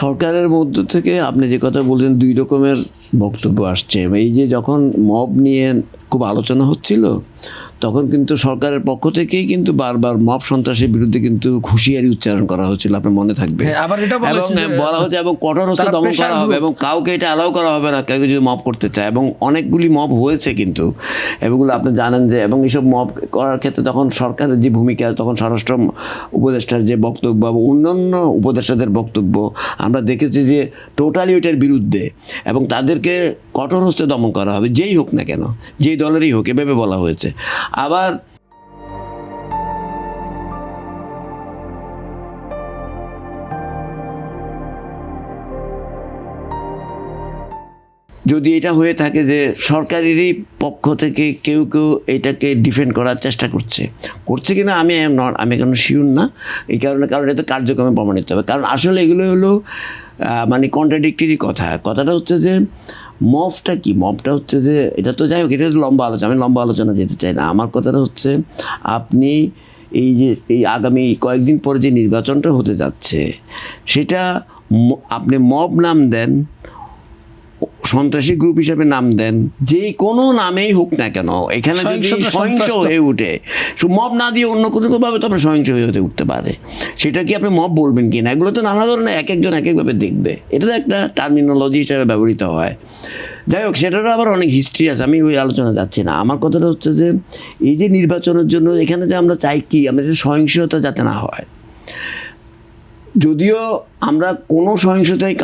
সরকারের মধ্য থেকে আপনি যে কথা বলছেন দুই রকমের বক্তব্য আসছে। এই যে যখন মব নিয়ে খুব আলোচনা হচ্ছিল তখন কিন্তু সরকারের পক্ষ থেকেই কিন্তু বারবার মব সন্ত্রাসের বিরুদ্ধে কিন্তু হুঁশিয়ারি উচ্চারণ করা হচ্ছিল, আপনার মনে থাকবে। এবং বলা হচ্ছে এবং কঠোর হস্তে দমন করা হবে এবং কাউকে এটা অ্যালাউ করা হবে না কেউ যদি মব করতে চায়। এবং অনেকগুলি মব হয়েছে কিন্তু এগুলো আপনি জানেন যে, এবং এইসব মব করার ক্ষেত্রে তখন সরকারের যে ভূমিকা, তখন স্বরাষ্ট্র উপদেষ্টার যে বক্তব্য এবং অন্যান্য উপদেষ্টাদের বক্তব্য আমরা দেখেছি যে টোটালি ওইটার বিরুদ্ধে, এবং তাদেরকে কঠোর হস্তে দমন করা হবে যেই হোক না কেন, যেই দলেরই হোক, এভাবে বলা হয়েছে। আবার যদি এটা হয়ে থাকে যে সরকারেরই পক্ষ থেকে কেউ কেউ এটাকে ডিফেন্ড করার চেষ্টা করছে কিনা আমি এখনো শিওর না। এই কারণ এটা কার্যক্রমে প্রমাণিত হবে। কারণ আসলে এগুলো হলো মানে কন্ট্রাডিক্টরি কথাটা হচ্ছে যে মবটা কি, মবটা হচ্ছে যে এটা তো যাই হোক, এটা লম্বা আলোচনা, আমি লম্বা আলোচনা যেতে চাই না। আমার কথাটা হচ্ছে আপনি এই আগামী কয়েকদিন পরে যে নির্বাচনটা হতে যাচ্ছে সেটা আপনি মব নাম দেন, সন্ত্রাসী গ্রুপ হিসেবে নাম দেন, যে কোনো নামেই হোক না কেন, এখানে যদি সহিংস হয়ে উঠে, মব না দিয়ে অন্য কোনোভাবে তো আপনার সহিংস হয়ে উঠতে পারে, সেটা কি আপনি মব বলবেন কি না? এগুলো তো নানা ধরনের এক একজন এক একভাবে দেখবে, এটা তো একটা টার্মিনোলজি হিসেবে ব্যবহৃত হয়। যাই হোক, সেটারও আবার অনেক হিস্ট্রি আছে, আমি ওই আলোচনা যাচ্ছি না। আমার কথাটা হচ্ছে যে এই যে নির্বাচনের জন্য এখানে যে আমরা চাই কি, আমাদের সহিংসতা যাতে না হয়। যদিও আমরা কোনো সহিংসতাই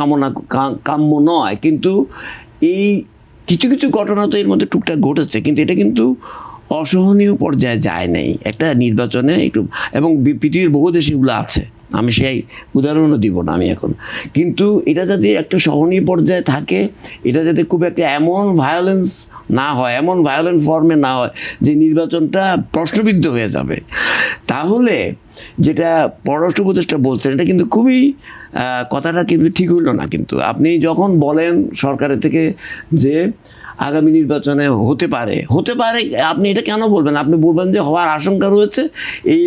কাম্য নয়, কিন্তু এই কিছু কিছু ঘটনা তো এর মধ্যে টুকটাক ঘটেছে, কিন্তু এটা কিন্তু অসহনীয় পর্যায়ে যায় নাই একটা নির্বাচনে একটু, এবং পৃথিবীর বহু দেশে এগুলো আছে, আমি সেই উদাহরণও দিব না আমি এখন। কিন্তু এটা যাতে একটা সহনীয় পর্যায়ে থাকে, এটা যাতে খুব একটা এমন ভায়োলেন্স না হয়, এমন ভায়োলেন্ট ফর্মে না হয় যে নির্বাচনটা প্রশ্নবিদ্ধ হয়ে যাবে, তাহলে যেটা পররাষ্ট্র উপদেষ্টা বলছেন এটা কিন্তু খুবই কথাটা কিন্তু ঠিক হইল না। কিন্তু আপনি যখন বলেন সরকারের থেকে যে আগামী নির্বাচনে হতে পারে, আপনি এটা কেন বলবেন? আপনি বলবেন যে হওয়ার আশঙ্কা রয়েছে,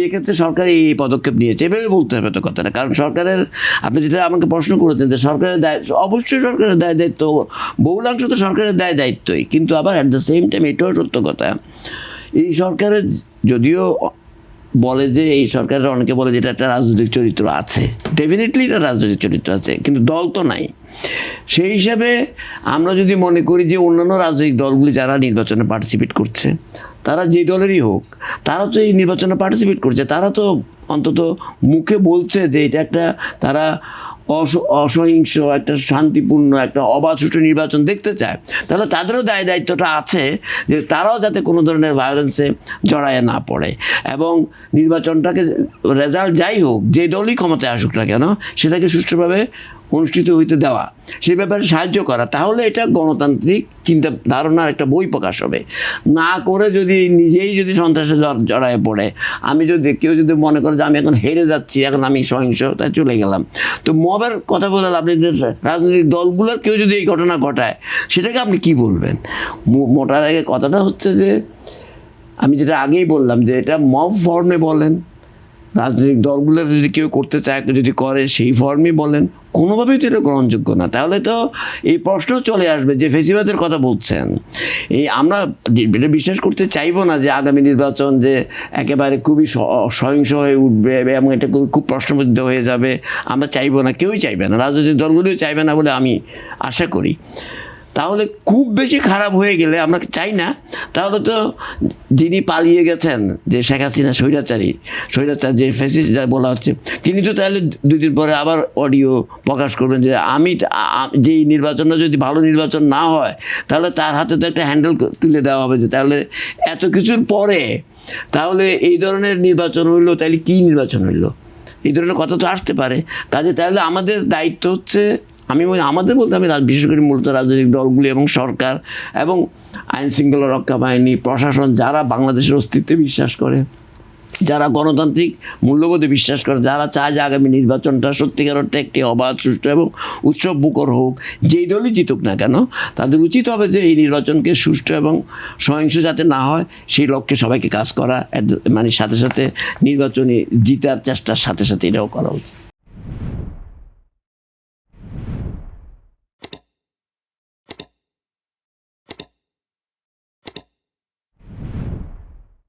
এক্ষেত্রে সরকার এই পদক্ষেপ নিয়েছে, এভাবে বলতে হবে তো কথাটা। কারণ সরকারের, আপনি যেটা আমাকে প্রশ্ন করেছেন যে সরকারের দায়িত্ব, অবশ্যই সরকারের দায়িত্ব, বহুলাংশ তো সরকারের দায়িত্বই, কিন্তু আবার অ্যাট দ্য সেম টাইম এটাও সত্য কথা, এই সরকারের যদিও বলে যে এই সরকারের, অনেকে বলে যে এটা একটা রাজনৈতিক চরিত্র আছে, ডেফিনেটলি এটা রাজনৈতিক চরিত্র আছে, কিন্তু দল তো নাই। সেই হিসাবে আমরা যদি মনে করি যে অন্যান্য রাজনৈতিক দলগুলি যারা নির্বাচনে পার্টিসিপেট করছে, তারা যে দলেরই হোক, তারা তো এই নির্বাচনে পার্টিসিপেট করছে, তারা তো অন্তত মুখে বলছে যে এটা একটা, তারা অসহিংস একটা শান্তিপূর্ণ একটা অবাধ সুষ্ঠু নির্বাচন দেখতে চায়, তাহলে তাদেরও দায়িত্বটা আছে যে তারাও যাতে কোনো ধরনের ভায়োলেন্সে জড়ায় না পড়ে, এবং নির্বাচনটাকে রেজাল্ট যাই হোক, যে দলই ক্ষমতায় আসুক না কেন, সেটাকে সুষ্ঠুভাবে অনুষ্ঠিত হইতে দেওয়া, সে ব্যাপারে সাহায্য করা। তাহলে এটা গণতান্ত্রিক চিন্তা ধারণার একটা বই প্রকাশ হবে। না করে যদি নিজেই যদি সন্ত্রাসে জড়ায় পড়ে, কেউ যদি মনে করে যে আমি এখন হেরে যাচ্ছি, এখন আমি সহিংসতায় চলে গেলাম, তো মবের কথা বলে আপনি রাজনৈতিক দলগুলোর কেউ যদি এই ঘটনা ঘটায়, সেটাকে আপনি কি বলবেন? মোটা দাগে কথাটা হচ্ছে যে আমি যেটা আগেই বললাম যে এটা মব ফর্মে বলেন, রাজনৈতিক দলগুলো যদি কেউ করতে চায়, যদি করে সেই ফর্মই বলেন, কোনোভাবেই তো এটা গ্রহণযোগ্য না। তাহলে তো এই প্রশ্ন চলে আসবে যে ফেসিবাদের কথা বলছেন, আমরা এটা বিশ্বাস করতে চাইবো না যে আগামী নির্বাচন যে একেবারে খুবই সহিংস হয়ে উঠবে এবং এটা খুব প্রশ্নবিদ্ধ হয়ে যাবে, আমরা চাইবো না, কেউই চাইবে না, রাজনৈতিক দলগুলোই চাইবে না বলে আমি আশা করি। তাহলে খুব বেশি খারাপ হয়ে গেলে, আমরা চাই না, তাহলে তো যিনি পালিয়ে গেছেন যে শেখ হাসিনা স্বৈরাচার যে ফ্যাসিস্ট যা বলা হচ্ছে, তিনি তো তাহলে 2 দিন পরে আবার অডিও প্রকাশ করবেন যে যেই নির্বাচনটা যদি ভালো নির্বাচন না হয়, তাহলে তার হাতে তো একটা হ্যান্ডেল তুলে দেওয়া হবে, যে তাহলে এত কিছুর পরে তাহলে এই ধরনের নির্বাচন হইলো, তাহলে কী নির্বাচন হইলো, এই ধরনের কথা তো আসতে পারে। তাহলে আমাদের দায়িত্ব হচ্ছে, আমাদের বলতে আমি বিশেষ করে মূলত রাজনৈতিক দলগুলি এবং সরকার এবং আইন শৃঙ্খলা রক্ষা বাহিনী, প্রশাসন, যারা বাংলাদেশের অস্তিত্বে বিশ্বাস করে, যারা গণতান্ত্রিক মূল্যবোধে বিশ্বাস করে, যারা চায় যে আগামী নির্বাচনটা সত্যিকার অর্থে একটি অবাধ, সুষ্ঠু এবং উৎসব মুখর হোক, যেই দলই জিতুক না কেন, তাদের উচিত হবে যে এই নির্বাচনকে সুষ্ঠু এবং সহিংস যাতে না হয় সেই লক্ষ্যে সবাইকে কাজ করা, মানে সাথে সাথে নির্বাচনে জিতার চেষ্টার সাথে সাথে এটাও করা উচিত।